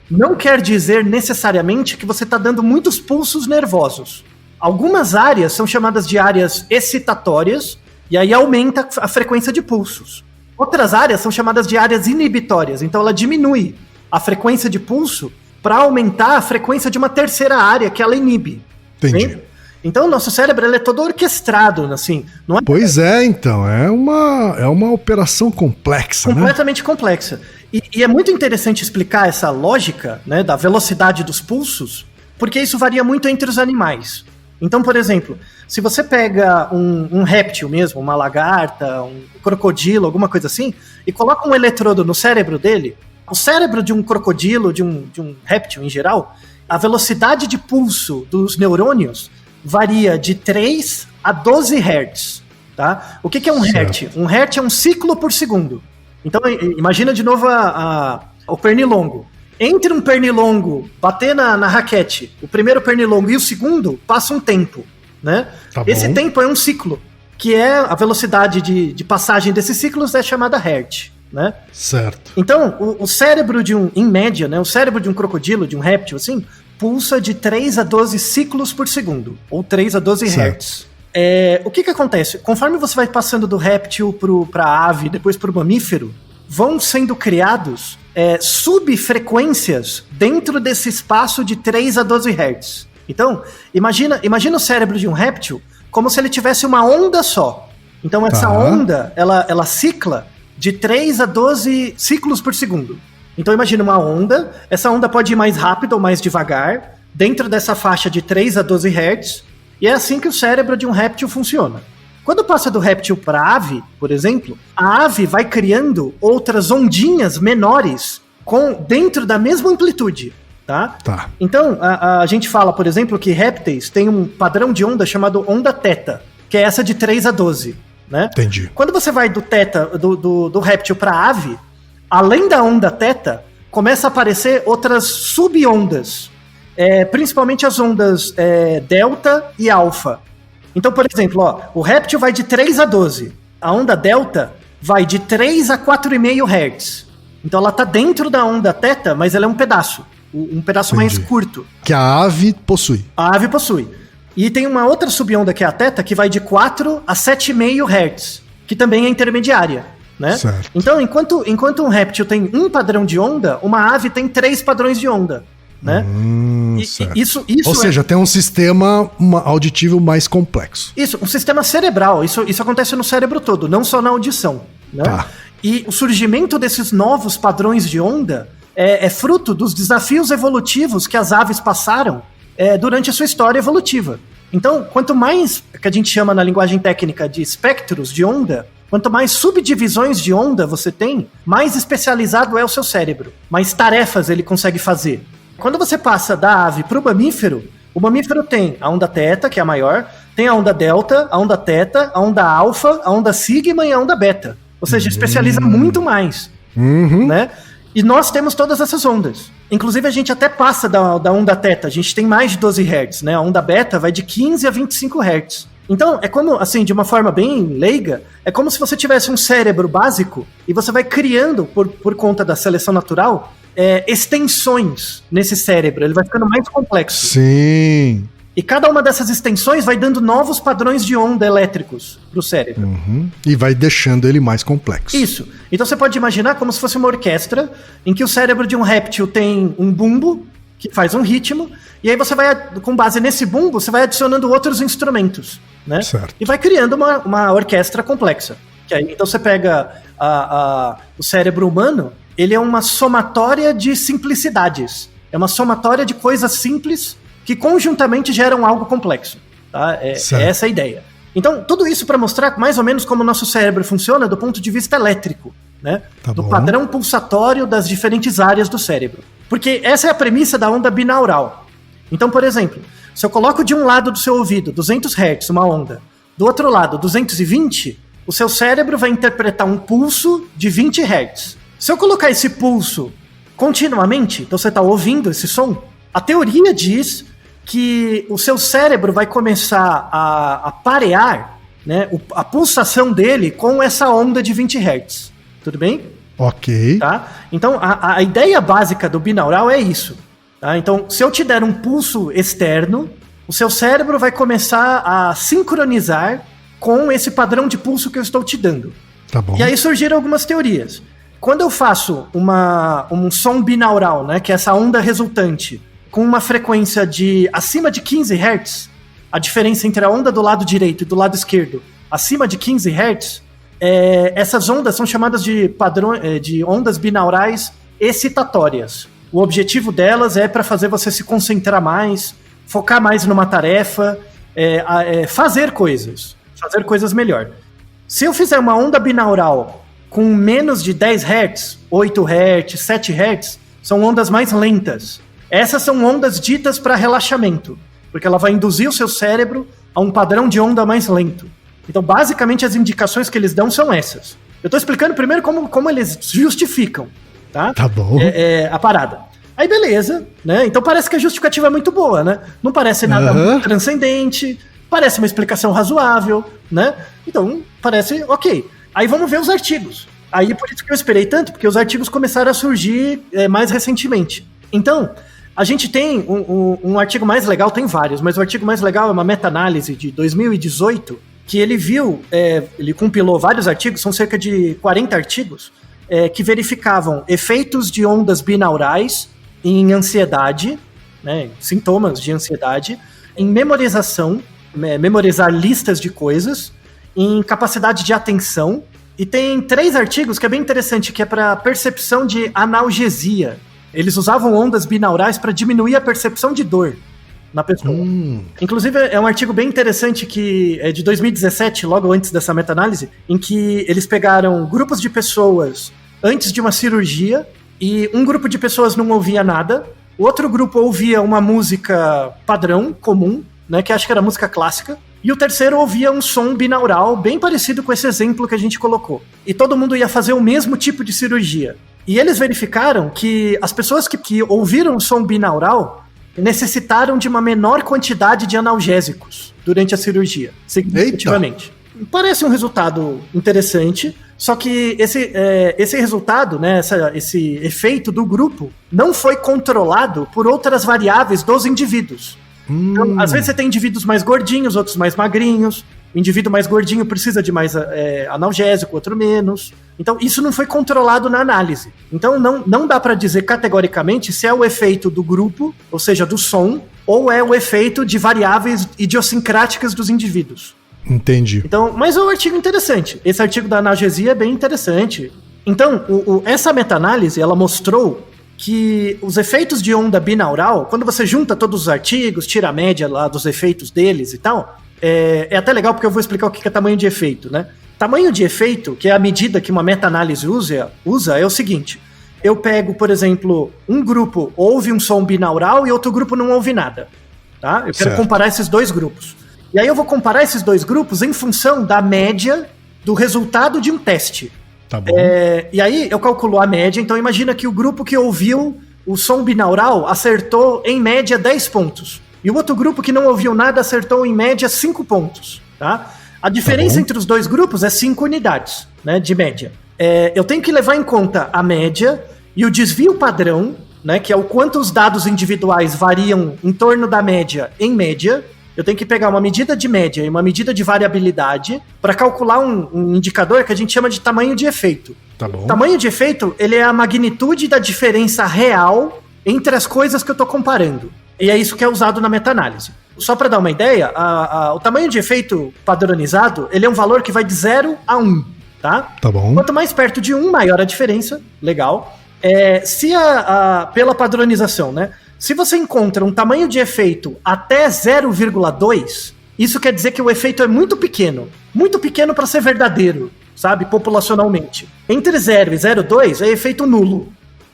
não quer dizer necessariamente que você está dando muitos pulsos nervosos. Algumas áreas são chamadas de áreas excitatórias, e aí aumenta a frequência de pulsos. Outras áreas são chamadas de áreas inibitórias, então ela diminui a frequência de pulso para aumentar a frequência de uma terceira área que ela inibe. Entendi. Bem? Então o nosso cérebro ele é todo orquestrado, assim. Não é... Pois é, então, é uma operação complexa, completamente complexa. E é muito interessante explicar essa lógica, né, da velocidade dos pulsos, porque isso varia muito entre os animais. Então, por exemplo, se você pega um réptil mesmo, uma lagarta, um crocodilo, alguma coisa assim, e coloca um eletrodo no cérebro dele, o cérebro de um crocodilo, de um réptil em geral, a velocidade de pulso dos neurônios varia de 3 a 12 Hz. Tá? O que é um hertz? Um hertz é um ciclo por segundo. Então, imagina de novo o pernilongo. Entre um pernilongo bater na raquete, o primeiro pernilongo e o segundo, passa um tempo, né? Tá bom. Esse tempo é um ciclo, que é a velocidade de passagem desses ciclos é chamada hertz, né? Certo. Então, o cérebro em média, né? O cérebro de um crocodilo, de um réptil, assim, pulsa de 3 a 12 ciclos por segundo, ou 3 a 12 hertz. O que acontece? Conforme você vai passando do réptil para a ave, depois para o mamífero, vão sendo criados subfrequências dentro desse espaço de 3 a 12 Hz. Então, imagina o cérebro de um réptil como se ele tivesse uma onda só. Então, essa onda, ela cicla de 3 a 12 ciclos por segundo. Então, imagina uma onda, essa onda pode ir mais rápido ou mais devagar, dentro dessa faixa de 3 a 12 Hz, e é assim que o cérebro de um réptil funciona. Quando passa do réptil para a ave, por exemplo, a ave vai criando outras ondinhas menores dentro da mesma amplitude, tá? Então, a gente fala, por exemplo, que répteis têm um padrão de onda chamado onda teta, que é essa de 3 a 12, né? Entendi. Quando você vai do teta, do réptil para a ave, além da onda teta, começa a aparecer outras subondas, principalmente as ondas delta e alfa. Então, por exemplo, o réptil vai de 3 a 12. A onda delta vai de 3 a 4,5 Hz. Então ela está dentro da onda teta, mas ela é um pedaço mais curto. Que a ave possui. A ave possui. E tem uma outra subonda que é a teta, que vai de 4 a 7,5 Hz, que também é intermediária, né? Certo. Então, enquanto um réptil tem um padrão de onda, uma ave tem 3 padrões de onda. né? Isso Ou seja, tem um sistema auditivo mais complexo. Isso, um sistema cerebral. Isso acontece no cérebro todo, não só na audição, né? Tá. E o surgimento desses novos padrões de onda é fruto dos desafios evolutivos que as aves passaram durante a sua história evolutiva. Então, quanto mais, que a gente chama na linguagem técnica de espectros de onda, quanto mais subdivisões de onda você tem, mais especializado é o seu cérebro, mais tarefas ele consegue fazer. Quando você passa da ave para o mamífero tem a onda teta, que é a maior, tem a onda delta, a onda teta, a onda alfa, a onda sigma e a onda beta. Ou seja, especializa muito mais, né? E nós temos todas essas ondas. Inclusive, a gente até passa da onda teta. A gente tem mais de 12 Hz, né? A onda beta vai de 15 a 25 Hz. Então, é como, assim, de uma forma bem leiga, é como se você tivesse um cérebro básico e você vai criando, por conta da seleção natural, extensões nesse cérebro. Ele vai ficando mais complexo. Sim. E cada uma dessas extensões vai dando novos padrões de onda elétricos pro cérebro. E vai deixando ele mais complexo. Isso. Então você pode imaginar como se fosse uma orquestra em que o cérebro de um réptil tem um bumbo que faz um ritmo, e aí você vai, com base nesse bumbo, você vai adicionando outros instrumentos, né? Certo. E vai criando uma orquestra complexa. Que aí, então você pega o cérebro humano, ele é uma somatória de simplicidades. É uma somatória de coisas simples que conjuntamente geram algo complexo. Tá? É essa a ideia. Então, tudo isso para mostrar mais ou menos como o nosso cérebro funciona do ponto de vista elétrico, né? Do padrão pulsatório das diferentes áreas do cérebro. Porque essa é a premissa da onda binaural. Então, por exemplo, se eu coloco de um lado do seu ouvido 200 Hz, uma onda, do outro lado 220, o seu cérebro vai interpretar um pulso de 20 Hz. Se eu colocar esse pulso continuamente, então você está ouvindo esse som, a teoria diz que o seu cérebro vai começar a parear, né, a pulsação dele com essa onda de 20 Hz. Tudo bem? Ok. Tá? Então, a ideia básica do binaural é isso. Tá? Então, se eu te der um pulso externo, o seu cérebro vai começar a sincronizar com esse padrão de pulso que eu estou te dando. Tá bom. E aí surgiram algumas teorias. Quando eu faço um som binaural, né, que é essa onda resultante, com uma frequência de acima de 15 Hz, a diferença entre a onda do lado direito e do lado esquerdo, acima de 15 Hz, essas ondas são chamadas de ondas binaurais excitatórias. O objetivo delas é para fazer você se concentrar mais, focar mais numa tarefa, fazer coisas melhor. Se eu fizer uma onda binaural com menos de 10 Hz, 8 Hz, 7 Hz, são ondas mais lentas. Essas são ondas ditas para relaxamento, porque ela vai induzir o seu cérebro a um padrão de onda mais lento. Então, basicamente, as indicações que eles dão são essas. Eu estou explicando primeiro como eles justificam, tá? Tá bom. A parada. Aí, beleza, né? Então parece que a justificativa é muito boa, né? Não parece nada muito transcendente, parece uma explicação razoável, né? Então, parece ok. Aí vamos ver os artigos. Aí, por isso que eu esperei tanto, porque os artigos começaram a surgir mais recentemente. Então, a gente tem um artigo mais legal, tem vários, mas o artigo mais legal é uma meta-análise de 2018, que ele viu, ele compilou vários artigos, são cerca de 40 artigos, que verificavam efeitos de ondas binaurais em ansiedade, né, sintomas de ansiedade, em memorização, memorizar listas de coisas, em capacidade de atenção, e tem 3 artigos que é bem interessante, que é para percepção de analgesia. Eles usavam ondas binaurais para diminuir a percepção de dor na pessoa. Inclusive, é um artigo bem interessante que é de 2017, logo antes dessa meta-análise, em que eles pegaram grupos de pessoas antes de uma cirurgia, e um grupo de pessoas não ouvia nada, o outro grupo ouvia uma música padrão, comum, né, que acho que era música clássica, e o terceiro ouvia um som binaural bem parecido com esse exemplo que a gente colocou. E todo mundo ia fazer o mesmo tipo de cirurgia. E eles verificaram que as pessoas que ouviram o som binaural necessitaram de uma menor quantidade de analgésicos durante a cirurgia, significativamente. Eita. Parece um resultado interessante, só que esse resultado, né, esse efeito do grupo, não foi controlado por outras variáveis dos indivíduos. Então, às vezes você tem indivíduos mais gordinhos, outros mais magrinhos, o indivíduo mais gordinho precisa de mais analgésico, outro menos. Então, isso não foi controlado na análise. Então, não dá para dizer categoricamente se é o efeito do grupo, ou seja, do som, ou é o efeito de variáveis idiosincráticas dos indivíduos. Entendi. Então, mas é um artigo interessante. Esse artigo da analgesia é bem interessante. Então, essa meta-análise, ela mostrou que os efeitos de onda binaural, quando você junta todos os artigos, tira a média lá dos efeitos deles e tal, é até legal porque eu vou explicar o que é tamanho de efeito, né? Tamanho de efeito, que é a medida que uma meta-análise usa, é o seguinte: eu pego, por exemplo, um grupo ouve um som binaural e outro grupo não ouve nada, tá? Eu quero comparar esses dois grupos. E aí eu vou comparar esses dois grupos em função da média do resultado de um teste. Tá bom. E aí eu calculo a média, então imagina que o grupo que ouviu o som binaural acertou em média 10 pontos. E o outro grupo que não ouviu nada acertou em média 5 pontos, tá? A diferença entre os dois grupos é 5 unidades, né, de média. Eu tenho que levar em conta a média e o desvio padrão, né, que é o quanto os dados individuais variam em torno da média em média. Eu tenho que pegar uma medida de média e uma medida de variabilidade para calcular um indicador que a gente chama de tamanho de efeito. Tá bom. O tamanho de efeito, ele é a magnitude da diferença real entre as coisas que eu estou comparando. E é isso que é usado na meta-análise. Só para dar uma ideia, o tamanho de efeito padronizado, ele é um valor que vai de 0 a 1, tá? Tá bom. Quanto mais perto de 1, maior a diferença. Legal. Pela padronização, né? Se você encontra um tamanho de efeito até 0,2, isso quer dizer que o efeito é muito pequeno para ser verdadeiro, sabe, populacionalmente. Entre 0 e 0,2 é efeito nulo,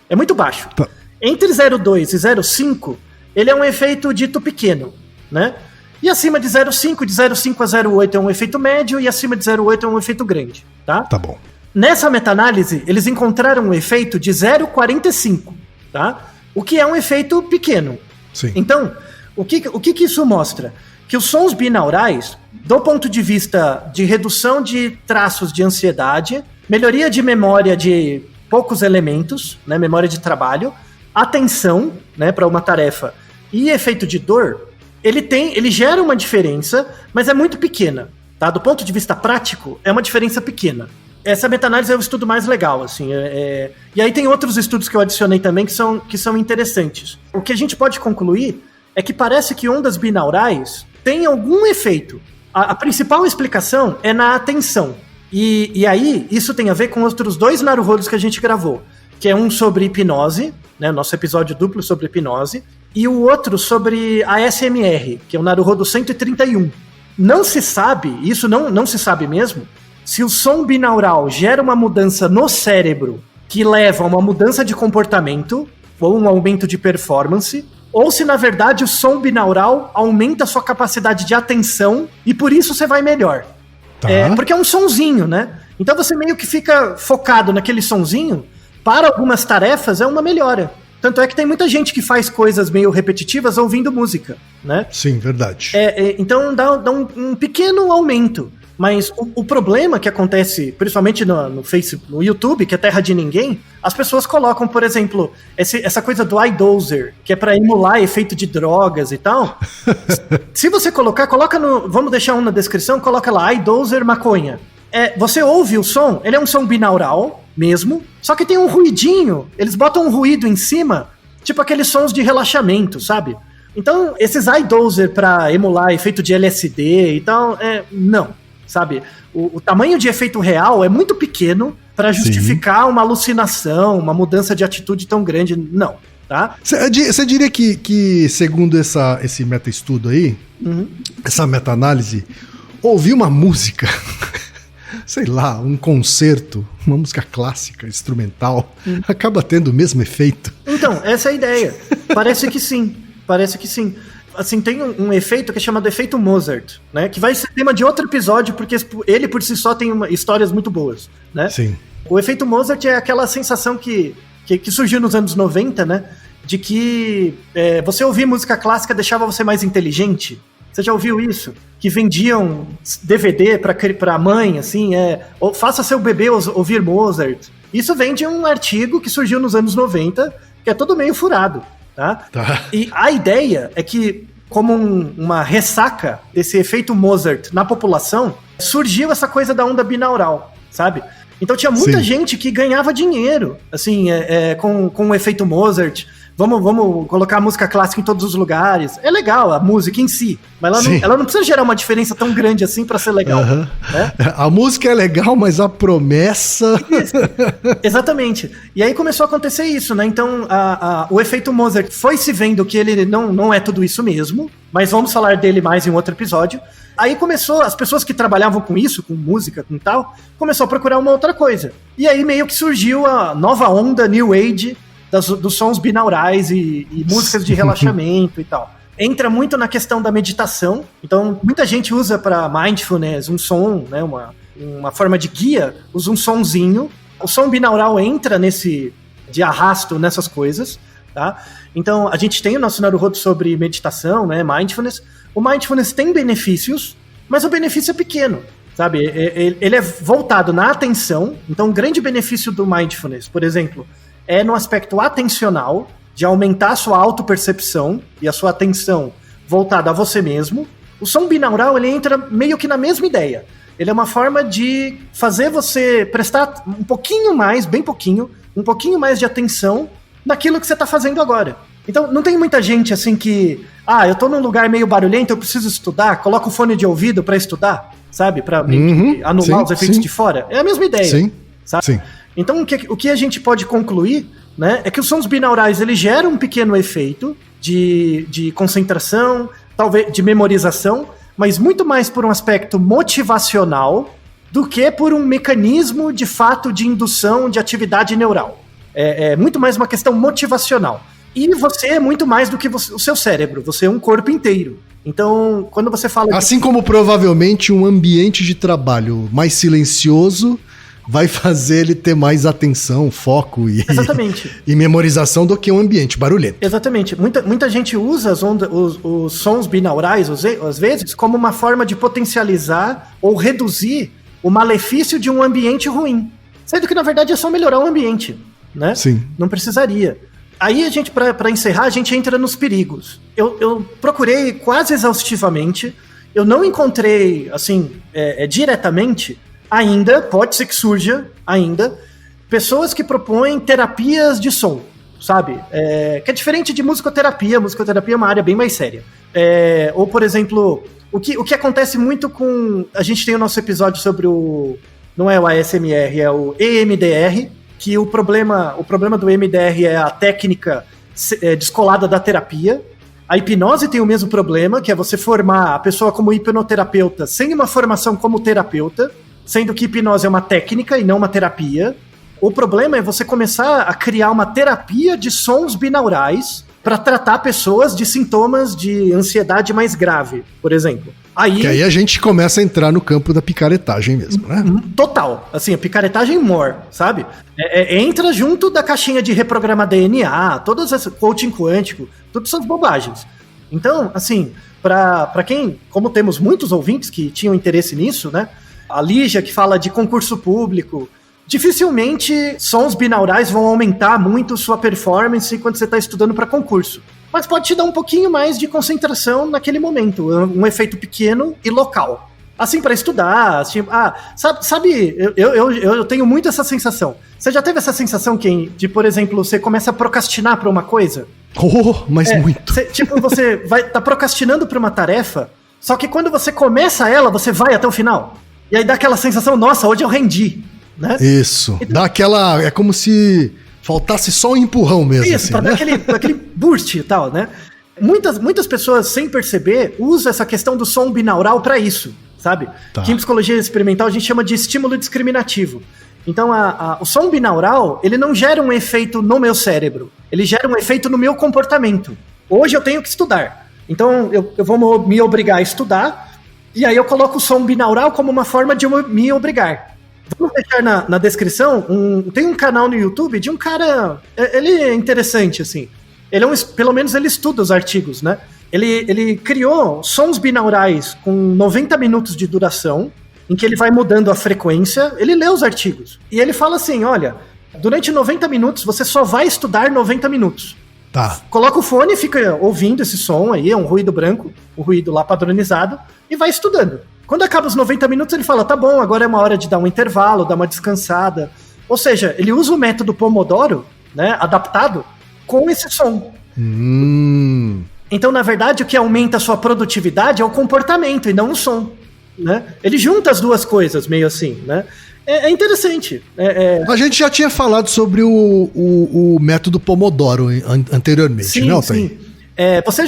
é muito baixo. Tá. Entre 0,2 e 0,5, ele é um efeito dito pequeno, né? E acima de 0,5, de 0,5 a 0,8 é um efeito médio e acima de 0,8 é um efeito grande, tá? Tá bom. Nessa meta-análise, eles encontraram um efeito de 0,45, tá? O que é um efeito pequeno. Sim. Então, o que isso mostra? Que os sons binaurais, do ponto de vista de redução de traços de ansiedade, melhoria de memória de poucos elementos, né, memória de trabalho, atenção, né, para uma tarefa e efeito de dor, ele gera uma diferença, mas é muito pequena, tá? Do ponto de vista prático, é uma diferença pequena. Essa meta-análise é o estudo mais legal, assim. E aí tem outros estudos que eu adicionei também que são interessantes. O que a gente pode concluir é que parece que ondas binaurais têm algum efeito. A principal explicação é na atenção. E aí, isso tem a ver com outros 2 naruhodos que a gente gravou, que é um sobre hipnose, né, nosso episódio duplo sobre hipnose, e o outro sobre ASMR, que é o naruhodo 131. Não se sabe, isso não se sabe mesmo, se o som binaural gera uma mudança no cérebro que leva a uma mudança de comportamento ou um aumento de performance, ou se na verdade o som binaural aumenta a sua capacidade de atenção e por isso você vai melhor. Tá. Porque é um sonzinho, né? Então você meio que fica focado naquele sonzinho, para algumas tarefas é uma melhora. Tanto é que tem muita gente que faz coisas meio repetitivas ouvindo música, né? Sim, verdade. Então dá um pequeno aumento. Mas o problema que acontece, principalmente no Facebook, no YouTube, que é terra de ninguém, as pessoas colocam, por exemplo, essa coisa do iDozer, que é para emular efeito de drogas e tal. Se você coloca vamos deixar um na descrição, coloca lá, iDozer maconha. Você ouve o som, ele é um som binaural mesmo, só que tem um ruidinho, eles botam um ruído em cima, tipo aqueles sons de relaxamento, sabe? Então, esses iDozer para emular efeito de LSD e tal, não. Sabe, o tamanho de efeito real é muito pequeno para justificar uma alucinação, uma mudança de atitude tão grande, não, tá? Você diria que segundo esse meta-estudo aí, essa meta-análise, ouvir uma música, sei lá, um concerto, uma música clássica, instrumental, acaba tendo o mesmo efeito? Então, essa é a ideia. Parece que sim. Assim, tem um efeito que é chamado efeito Mozart, né? Que vai ser tema de outro episódio, porque ele por si só tem histórias muito boas, né? Sim. O efeito Mozart é aquela sensação que surgiu nos anos 90, né? De que você ouvir música clássica deixava você mais inteligente. Você já ouviu isso? Que vendiam DVD pra mãe, assim, faça seu bebê ouvir Mozart. Isso vem de um artigo que surgiu nos anos 90, que é todo meio furado. Tá? Tá. E a ideia é que como uma ressaca desse efeito Mozart na população, surgiu essa coisa da onda binaural, sabe? Então tinha muita gente que ganhava dinheiro, assim, com o efeito Mozart. Vamos colocar a música clássica em todos os lugares. É legal a música em si, mas ela não precisa gerar uma diferença tão grande assim pra ser legal. Né? A música é legal, mas a promessa... Isso. Exatamente. E aí começou a acontecer isso, né? Então o efeito Mozart foi se vendo que ele não é tudo isso mesmo, mas vamos falar dele mais em um outro episódio. Aí começou, as pessoas que trabalhavam com isso, com música, com tal, começou a procurar uma outra coisa. E aí meio que surgiu a nova onda New Age, dos sons binaurais e músicas de relaxamento e tal. Entra muito na questão da meditação. Então, muita gente usa para mindfulness um som, né, uma forma de guia, usa um sonzinho. O som binaural entra de arrasto nessas coisas, tá? Então, a gente tem o nosso Naruhodo sobre meditação, né, mindfulness. O mindfulness tem benefícios, mas o benefício é pequeno, sabe? Ele é voltado na atenção. Então, um grande benefício do mindfulness, por exemplo, é no aspecto atencional, de aumentar a sua autopercepção e a sua atenção voltada a você mesmo. O som binaural, ele entra meio que na mesma ideia. Ele é uma forma de fazer você prestar um pouquinho mais, bem pouquinho, um pouquinho mais de atenção naquilo que você está fazendo agora. Então, não tem muita gente assim que... eu tô num lugar meio barulhento, eu preciso estudar, coloca o fone de ouvido para estudar, sabe? Para anular os efeitos de fora. É a mesma ideia, sabe? Sim. Então, o que a gente pode concluir, né, é que os sons binaurais, eles geram um pequeno efeito de concentração, talvez de memorização, mas muito mais por um aspecto motivacional do que por um mecanismo, de fato, de indução de atividade neural. É muito mais uma questão motivacional. E você é muito mais do que o seu cérebro, você é um corpo inteiro. Então, quando você fala... Assim como provavelmente um ambiente de trabalho mais silencioso vai fazer ele ter mais atenção, foco e memorização do que um ambiente barulhento. Exatamente. Muita gente usa os sons binaurais, às vezes, como uma forma de potencializar ou reduzir o malefício de um ambiente ruim. Sendo que, na verdade, é só melhorar o ambiente, né? Sim. Não precisaria. Aí, para encerrar, a gente entra nos perigos. Eu procurei quase exaustivamente, eu não encontrei, assim, diretamente... Ainda, pode ser que surja, pessoas que propõem terapias de som, sabe? Que é diferente de musicoterapia. Musicoterapia é uma área bem mais séria. Ou, por exemplo, o que acontece muito com... A gente tem o nosso episódio sobre não é o ASMR, é o EMDR, que o problema do EMDR é a técnica descolada da terapia. A hipnose tem o mesmo problema, que é você formar a pessoa como hipnoterapeuta sem uma formação como terapeuta, sendo que hipnose é uma técnica e não uma terapia. O problema é você começar a criar uma terapia de sons binaurais para tratar pessoas de sintomas de ansiedade mais grave, por exemplo. Que aí a gente começa a entrar no campo da picaretagem mesmo, né? Total. Assim, a picaretagem more, sabe? Entra junto da caixinha de reprogramar DNA, todas essas coaching quântico, todas essas bobagens. Então, assim, para quem, como temos muitos ouvintes que tinham interesse nisso, né? A Lígia, que fala de concurso público, dificilmente sons binaurais vão aumentar muito sua performance quando você está estudando para concurso. Mas pode te dar um pouquinho mais de concentração naquele momento, um efeito pequeno e local. Assim, para estudar, assim, sabe, eu tenho muito essa sensação. Você já teve essa sensação, Ken, de, por exemplo, você começa a procrastinar para uma coisa? Mas muito. Você vai tá procrastinando para uma tarefa, só que quando você começa ela, você vai até o final. E aí dá aquela sensação, nossa, hoje eu rendi, né? Isso, então, dá aquela... É como se faltasse só um empurrão mesmo. Isso, assim, pra dar aquele boost e tal, né? Muitas pessoas, sem perceber, usam essa questão do som binaural para isso, sabe? Tá. Que em psicologia experimental a gente chama de estímulo discriminativo. Então, o som binaural, ele não gera um efeito no meu cérebro, ele gera um efeito no meu comportamento. Hoje eu tenho que estudar, então eu vou me obrigar a estudar. E aí eu coloco o som binaural como uma forma de me obrigar. Vamos deixar na descrição, tem um canal no YouTube de um cara, ele é interessante, assim. Pelo menos ele estuda os artigos, né? Ele criou sons binaurais com 90 minutos de duração, em que ele vai mudando a frequência, ele lê os artigos. E ele fala assim, olha, durante 90 minutos você só vai estudar 90 minutos. Tá. Coloca o fone, fica ouvindo esse som aí, é um ruído branco, o ruído lá padronizado, e vai estudando. Quando acaba os 90 minutos, ele fala, tá bom, agora é uma hora de dar um intervalo, dar uma descansada. Ou seja, ele usa o método Pomodoro, né, adaptado, com esse som. Então, na verdade, o que aumenta a sua produtividade é o comportamento e não o som, né? Ele junta as duas coisas, meio assim, né? É interessante. A gente já tinha falado sobre o método Pomodoro anteriormente, Sim, né, Altair? sim.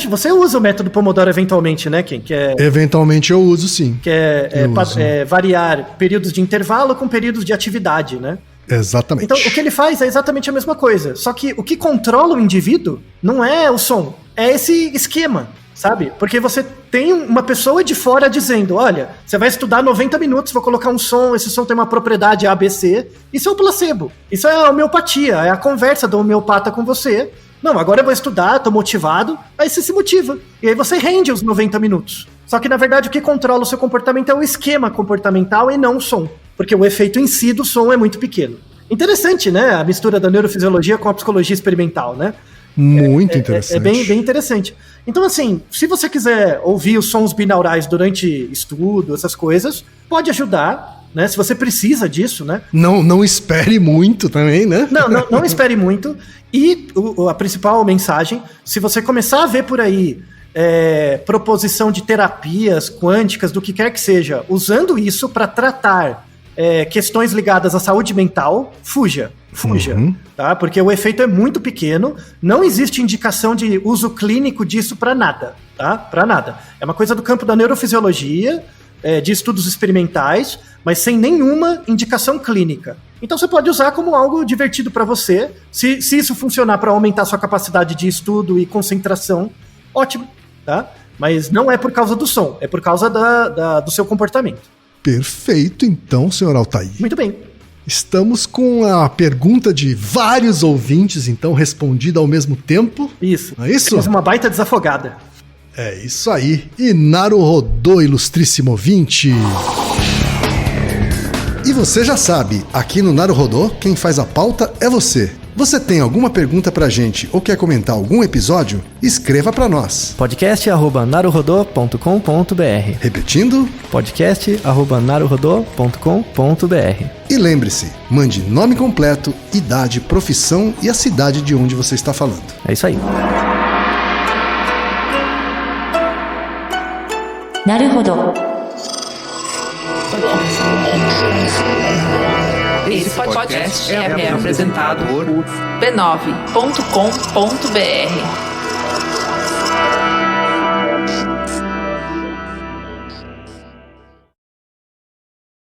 Você usa o método Pomodoro eventualmente, né, Ken? Eventualmente eu uso, sim. Que é variar períodos de intervalo com períodos de atividade, né? Exatamente. Então, o que ele faz é exatamente a mesma coisa. Só que o que controla o indivíduo não é o som, é esse esquema, sabe? Porque você tem uma pessoa de fora dizendo, olha, você vai estudar 90 minutos, vou colocar um som, esse som tem uma propriedade ABC. Isso é o placebo. Isso é a homeopatia, é a conversa do homeopata com você. Não, agora eu vou estudar, tô motivado. Aí você se motiva. E aí você rende os 90 minutos. Só que, na verdade, o que controla o seu comportamento é o esquema comportamental e não o som. Porque o efeito em si do som é muito pequeno. Interessante, né? A mistura da neurofisiologia com a psicologia experimental, né? Muito interessante. É bem interessante. Então, assim, se você quiser ouvir os sons binaurais durante estudo, essas coisas, pode ajudar, né? Se você precisa disso, né? Não espere muito também, né? Não espere muito. E a principal mensagem, se você começar a ver por aí proposição de terapias quânticas, do que quer que seja, usando isso para tratar questões ligadas à saúde mental, fuja, tá? Porque o efeito é muito pequeno, não existe indicação de uso clínico disso para nada, tá? Para nada. É uma coisa do campo da neurofisiologia, de estudos experimentais, mas sem nenhuma indicação clínica. Então você pode usar como algo divertido para você. Se isso funcionar para aumentar sua capacidade de estudo e concentração, ótimo, tá? Mas não é por causa do som, é por causa do seu comportamento. Perfeito, então, senhor Altair. Muito bem. Estamos com a pergunta de vários ouvintes, então, respondida ao mesmo tempo. Isso. Não é isso? Temos uma baita desafogada. É isso aí. E Naruhodô, ilustríssimo ouvinte. E você já sabe, aqui no Naruhodô, quem faz a pauta é você. Você tem alguma pergunta pra gente ou quer comentar algum episódio? Escreva pra nós. podcast@naruhodô.com.br. Repetindo? podcast@naruhodô.com.br. E lembre-se, mande nome completo, idade, profissão e a cidade de onde você está falando. É isso aí. Naruhodo. Esse podcast é apresentado por b9.com.br.